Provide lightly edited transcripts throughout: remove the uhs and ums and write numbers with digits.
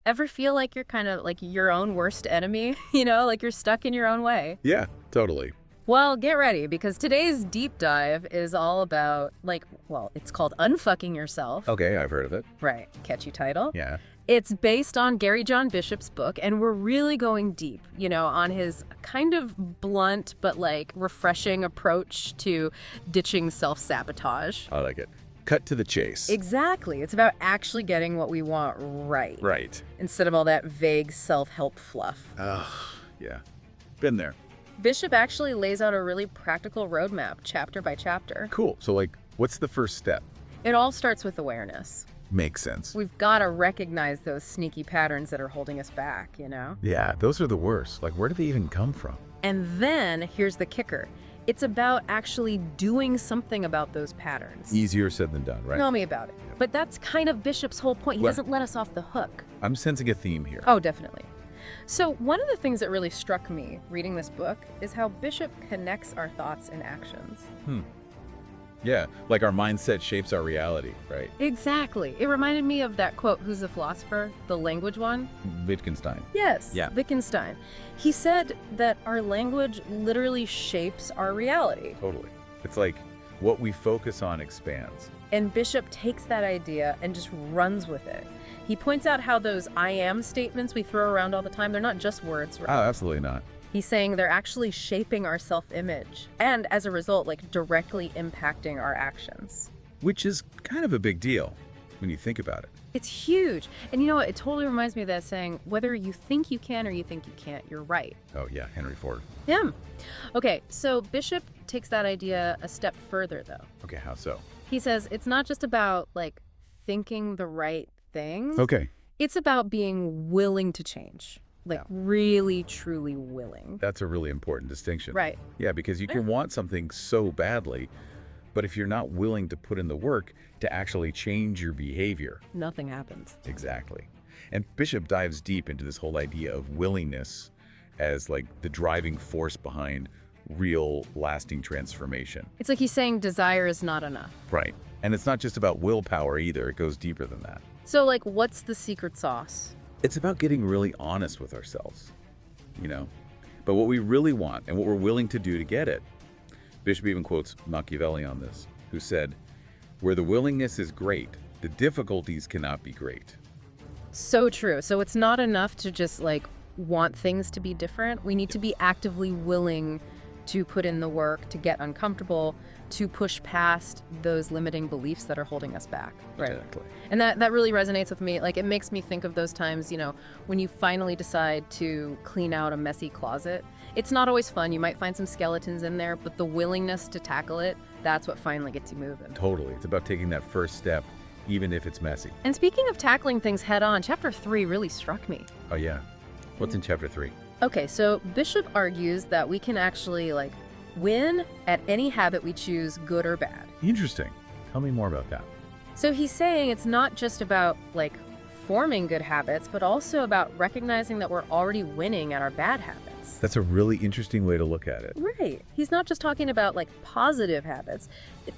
Ever feel like you're kind of like your own worst enemy? You know, like you're stuck in your own way? Yeah, totally. Well, get ready, because today's deep dive is all about, it's called Unfucking Yourself. Okay, I've heard of it. Right. Catchy title. Yeah. It's based on Gary John Bishop's book, and we're really going deep, on his kind of blunt but, refreshing approach to ditching self-sabotage. I like it. Cut to the chase. Exactly. It's about actually getting what we want right. Right. Instead of all that vague self-help fluff. Yeah. Been there. Bishop actually lays out a really practical roadmap, chapter by chapter. Cool. So, what's the first step? It all starts with awareness. Makes sense. We've got to recognize those sneaky patterns that are holding us back, Yeah, those are the worst. Where do they even come from? And then, here's the kicker. It's about actually doing something about those patterns. Easier said than done, right? Tell me about it. But that's kind of Bishop's whole point. He doesn't let us off the hook. I'm sensing a theme here. Oh, definitely. So one of the things that really struck me reading this book is how Bishop connects our thoughts and actions. Yeah, our mindset shapes our reality, right? Exactly. It reminded me of that quote, who's the philosopher? The language one? Wittgenstein. Yes, Yeah. Wittgenstein. He said that our language literally shapes our reality. Totally. It's what we focus on expands. And Bishop takes that idea and just runs with it. He points out how those I am statements we throw around all the time, they're not just words. Right? Oh, absolutely not. He's saying they're actually shaping our self-image and, as a result, directly impacting our actions. Which is kind of a big deal when you think about it. It's huge. And you know what? It totally reminds me of that saying, whether you think you can or you think you can't, you're right. Oh, yeah, Henry Ford. Yeah. Okay, so Bishop takes that idea a step further, though. Okay, how so? He says it's not just about, thinking the right thing. Okay. It's about being willing to change. Really, truly willing. That's a really important distinction. Right. Yeah, because you can want something so badly, but if you're not willing to put in the work to actually change your behavior, nothing happens. Exactly. And Bishop dives deep into this whole idea of willingness as the driving force behind real lasting transformation. It's like he's saying desire is not enough. Right. And it's not just about willpower either. It goes deeper than that. So what's the secret sauce? It's about getting really honest with ourselves, but what we really want and what we're willing to do to get it. Bishop even quotes Machiavelli on this, who said, "Where the willingness is great, the difficulties cannot be great." So true. So it's not enough to just want things to be different. We need to be actively willing to put in the work, to get uncomfortable, to push past those limiting beliefs that are holding us back. Right. Exactly. And that really resonates with me. It makes me think of those times, when you finally decide to clean out a messy closet. It's not always fun. You might find some skeletons in there, but the willingness to tackle it, that's what finally gets you moving. Totally. It's about taking that first step, even if it's messy. And speaking of tackling things head on, chapter 3 really struck me. Oh, yeah. What's in chapter 3? Okay, so Bishop argues that we can actually, win at any habit we choose, good or bad. Interesting. Tell me more about that. So he's saying it's not just about, forming good habits, but also about recognizing that we're already winning at our bad habits. That's a really interesting way to look at it. Right. He's not just talking about, positive habits.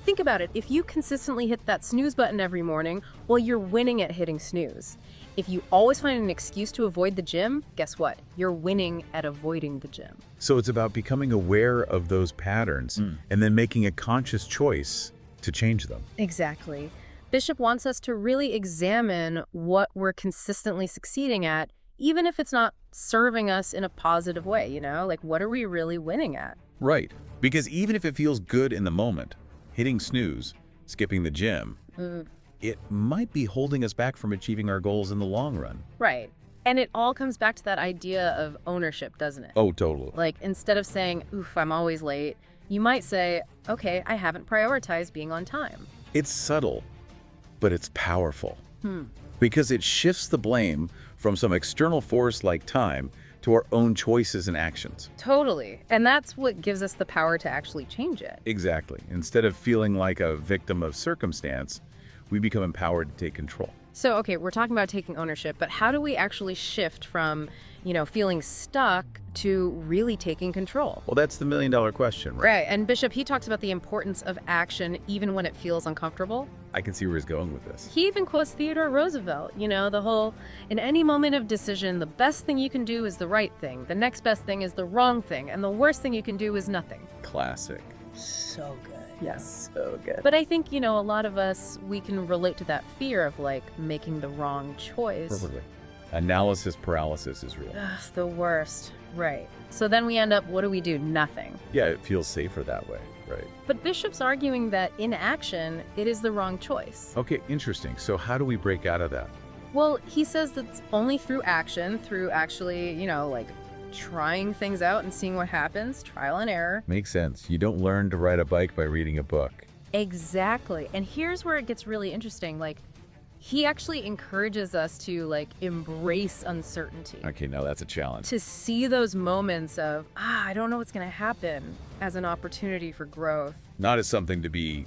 Think about it. If you consistently hit that snooze button every morning, well, you're winning at hitting snooze. If you always find an excuse to avoid the gym, guess what? You're winning at avoiding the gym. So it's about becoming aware of those patterns and then making a conscious choice to change them. Exactly. Bishop wants us to really examine what we're consistently succeeding at, even if it's not serving us in a positive way, what are we really winning at? Right. Because even if it feels good in the moment, hitting snooze, skipping the gym, it might be holding us back from achieving our goals in the long run. Right. And it all comes back to that idea of ownership, doesn't it? Oh, totally. Instead of saying, oof, I'm always late, you might say, okay, I haven't prioritized being on time. It's subtle, but it's powerful. Because it shifts the blame from some external force like time to our own choices and actions. Totally. And that's what gives us the power to actually change it. Exactly. Instead of feeling like a victim of circumstance, we become empowered to take control. So, okay, we're talking about taking ownership, but how do we actually shift from, feeling stuck to really taking control? Well, that's the million-dollar question, right? Right. And Bishop, he talks about the importance of action even when it feels uncomfortable. I can see where he's going with this. He even quotes Theodore Roosevelt, the whole, in any moment of decision, the best thing you can do is the right thing. The next best thing is the wrong thing. And the worst thing you can do is nothing. Classic. So good. Yes. So good. But I think, a lot of us, we can relate to that fear of, making the wrong choice. Perfectly. Analysis paralysis is real. Ugh, the worst. Right. So then we end up, what do? Nothing. Yeah, it feels safer that way, right? But Bishop's arguing that in action, it is the wrong choice. Okay, interesting. So how do we break out of that? Well, he says that's only through action, through actually, trying things out and seeing what happens, trial and error. Makes sense. You don't learn to ride a bike by reading a book. Exactly. And here's where it gets really interesting. He actually encourages us to, embrace uncertainty. Okay, now that's a challenge. To see those moments of, I don't know what's going to happen as an opportunity for growth. Not as something to be,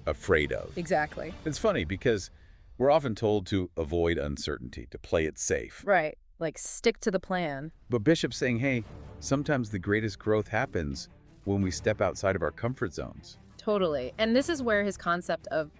afraid of. Exactly. It's funny because we're often told to avoid uncertainty, to play it safe. Right. Stick to the plan. But Bishop's saying, hey, sometimes the greatest growth happens when we step outside of our comfort zones. Totally. And this is where his concept of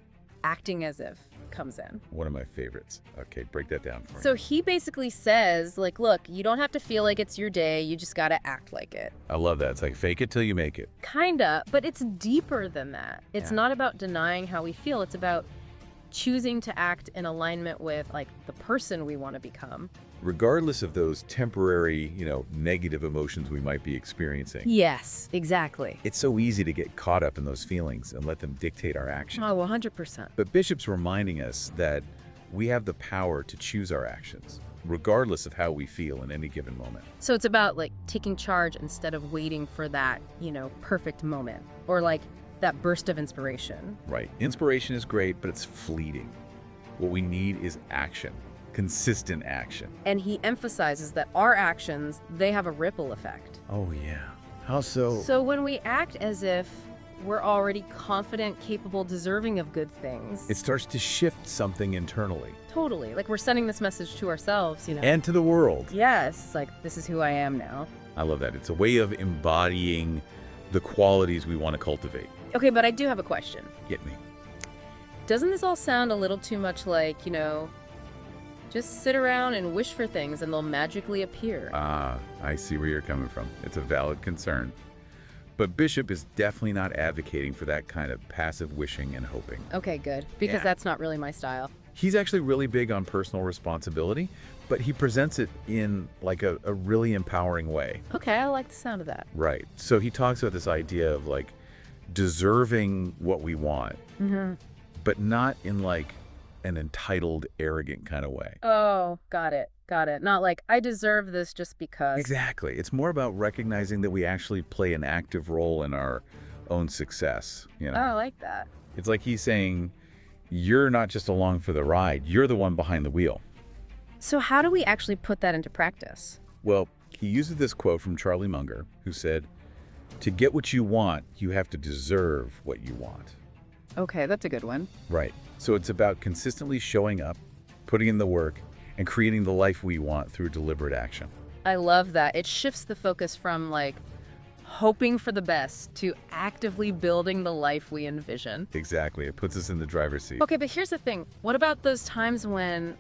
acting as if comes in. One of my favorites. Okay, break that down for me. So he basically says, look, you don't have to feel like it's your day. You just got to act like it. I love that. It's like fake it till you make it. Kinda, but it's deeper than that. It's not about denying how we feel. It's about choosing to act in alignment with, the person we want to become. Regardless of those temporary, negative emotions we might be experiencing. Yes, exactly. It's so easy to get caught up in those feelings and let them dictate our actions. Oh, 100%. But Bishop's reminding us that we have the power to choose our actions, regardless of how we feel in any given moment. So it's about, taking charge instead of waiting for that, perfect moment. Or, that burst of inspiration. Right. Inspiration is great, but it's fleeting. What we need is action. Consistent action. And he emphasizes that our actions, they have a ripple effect. Oh, yeah. How so? So when we act as if we're already confident, capable, deserving of good things. It starts to shift something internally. Totally. We're sending this message to ourselves, And to the world. Yes. This is who I am now. I love that. It's a way of embodying the qualities we want to cultivate. Okay, but I do have a question. Get me. Doesn't this all sound a little too much just sit around and wish for things and they'll magically appear? I see where you're coming from. It's a valid concern. But Bishop is definitely not advocating for that kind of passive wishing and hoping. Okay, good. Because that's not really my style. He's actually really big on personal responsibility, but he presents it in a really empowering way. Okay, I like the sound of that. Right. So he talks about this idea of deserving what we want, but not in an entitled, arrogant kind of way. Oh, got it. Not I deserve this just because. Exactly. It's more about recognizing that we actually play an active role in our own success. Oh, I like that. It's like he's saying, you're not just along for the ride, you're the one behind the wheel. So how do we actually put that into practice? Well, he uses this quote from Charlie Munger, who said, to get what you want, you have to deserve what you want. Okay, that's a good one. Right. So it's about consistently showing up, putting in the work, and creating the life we want through deliberate action. I love that. It shifts the focus from hoping for the best to actively building the life we envision. Exactly. It puts us in the driver's seat. Okay, but here's the thing. What about those times when,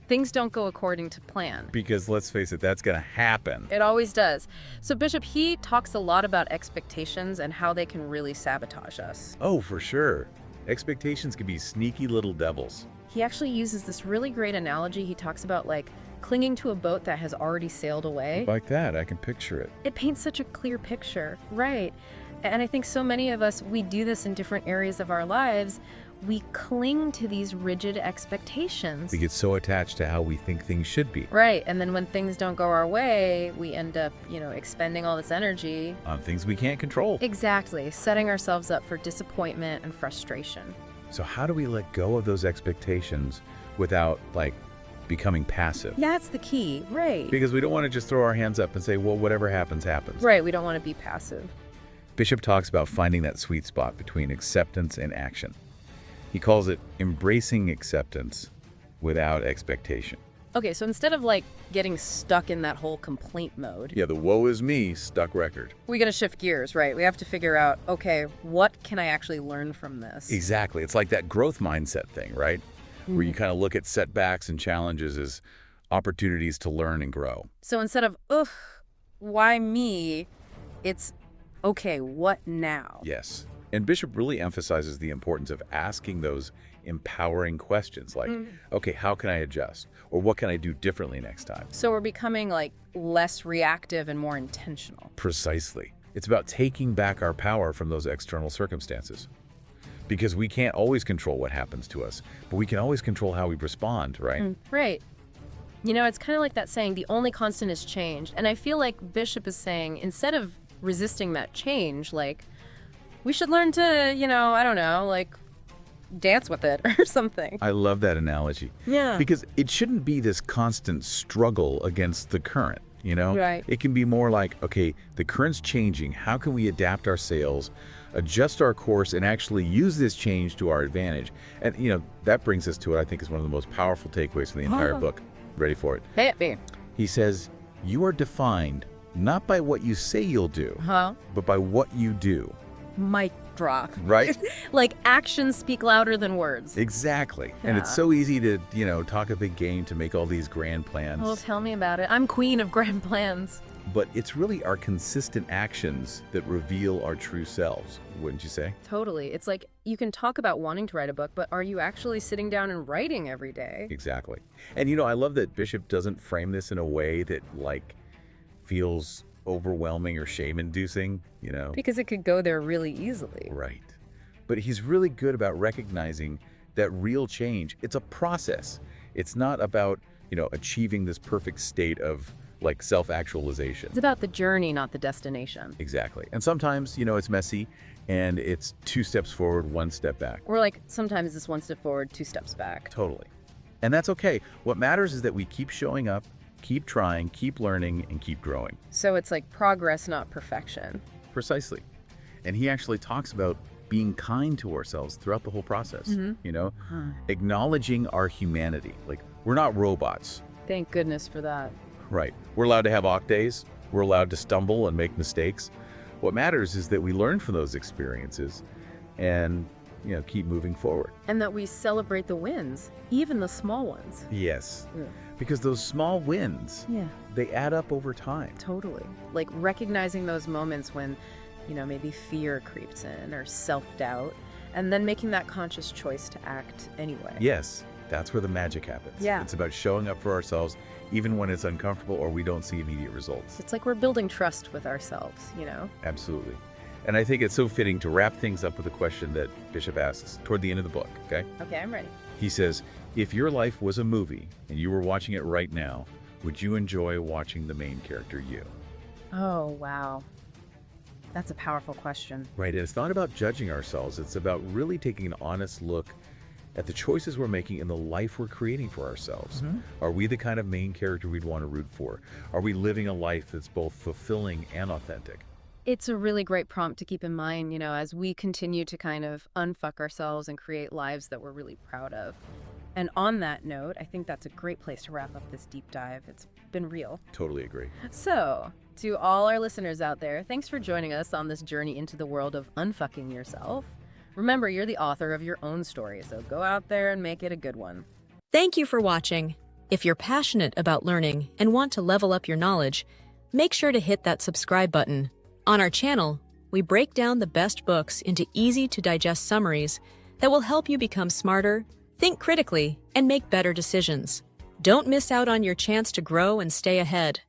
things don't go according to plan? Because let's face it, that's going to happen. It always does. So Bishop, he talks a lot about expectations and how they can really sabotage us. Oh, for sure. Expectations can be sneaky little devils. He actually uses this really great analogy. He talks about clinging to a boat that has already sailed away. Like that, I can picture it. It paints such a clear picture, right? And I think so many of us, we do this in different areas of our lives. We cling to these rigid expectations. We get so attached to how we think things should be. Right, and then when things don't go our way, we end up, expending all this energy on things we can't control. Exactly, setting ourselves up for disappointment and frustration. So how do we let go of those expectations without, becoming passive? That's the key, right. Because we don't want to just throw our hands up and say, well, whatever happens, happens. Right, we don't want to be passive. Bishop talks about finding that sweet spot between acceptance and action. He calls it embracing acceptance without expectation. Okay, so instead of like getting stuck in that whole complaint mode, Yeah, the woe is me stuck record. we gotta shift gears, right? We have to figure out, okay, what can I actually learn from this? Exactly. It's like that growth mindset thing, right? Where you kind of look at setbacks and challenges as opportunities to learn and grow. So instead of, ugh, why me? It's, okay, what now? Yes. And Bishop really emphasizes the importance of asking those empowering questions like, okay, how can I adjust? Or what can I do differently next time? So we're becoming like less reactive and more intentional. Precisely. It's about taking back our power from those external circumstances. Because we can't always control what happens to us, but we can always control how we respond, right? Right. You know, it's kind of like that saying, the only constant is change. And I feel like Bishop is saying, instead of resisting that change, like, we should learn to, you know, I don't know, like, dance with it or something. I love that analogy. Yeah. Because it shouldn't be this constant struggle against the current, you know? Right. It can be more like, okay, the current's changing. How can we adapt our sails, adjust our course, and actually use this change to our advantage? And, you know, that brings us to what I think is one of the most powerful takeaways from the entire book. Ready for it? Hit me. He says, you are defined not by what you say you'll do, but by what you do. Mic drop. Right? Like, actions speak louder than words. Exactly. And it's so easy to, you know, talk a big game, to make all these grand plans. Well, tell me about it. I'm queen of grand plans. But it's really our consistent actions that reveal our true selves, wouldn't you say? Totally. It's like, you can talk about wanting to write a book, but are you actually sitting down and writing every day? Exactly. And, you know, I love that Bishop doesn't frame this in a way that, like, feels overwhelming or shame-inducing, you know? Because it could go there really easily. Right. But he's really good about recognizing that real change, it's a process. It's not about, you know, achieving this perfect state of, like, self-actualization. It's about the journey, not the destination. Exactly. And sometimes, you know, it's messy and it's 2 steps forward, 1 step back. Or like, sometimes it's 1 step forward, 2 steps back. Totally. And that's okay. What matters is that we keep showing up, keep trying, keep learning, and keep growing. So it's like progress, not perfection. Precisely. And he actually talks about being kind to ourselves throughout the whole process, you know, acknowledging our humanity. Like, we're not robots. Thank goodness for that. Right. We're allowed to have off days. We're allowed to stumble and make mistakes. What matters is that we learn from those experiences and, you know, keep moving forward. And that we celebrate the wins, even the small ones. Yes. Yeah. Because those small wins, Yeah. they add up over time. Totally. Like recognizing those moments when, you know, maybe fear creeps in or self-doubt, and then making that conscious choice to act anyway. Yes, that's where the magic happens. Yeah. It's about showing up for ourselves even when it's uncomfortable or we don't see immediate results. It's like we're building trust with ourselves, you know? Absolutely. And I think it's so fitting to wrap things up with a question that Bishop asks toward the end of the book, okay? Okay, I'm ready. He says, if your life was a movie and you were watching it right now, would you enjoy watching the main character, you? Oh, wow. That's a powerful question. Right, and it's not about judging ourselves. It's about really taking an honest look at the choices we're making in the life we're creating for ourselves. Are we the kind of main character we'd want to root for? Are we living a life that's both fulfilling and authentic? It's a really great prompt to keep in mind, you know, as we continue to kind of unfuck ourselves and create lives that we're really proud of. And on that note, I think that's a great place to wrap up this deep dive. It's been real. Totally agree. So, to all our listeners out there, thanks for joining us on this journey into the world of unfucking yourself. Remember, you're the author of your own story, so go out there and make it a good one. Thank you for watching. If you're passionate about learning and want to level up your knowledge, make sure to hit that subscribe button. On our channel, we break down the best books into easy-to-digest summaries that will help you become smarter, think critically, and make better decisions. Don't miss out on your chance to grow and stay ahead.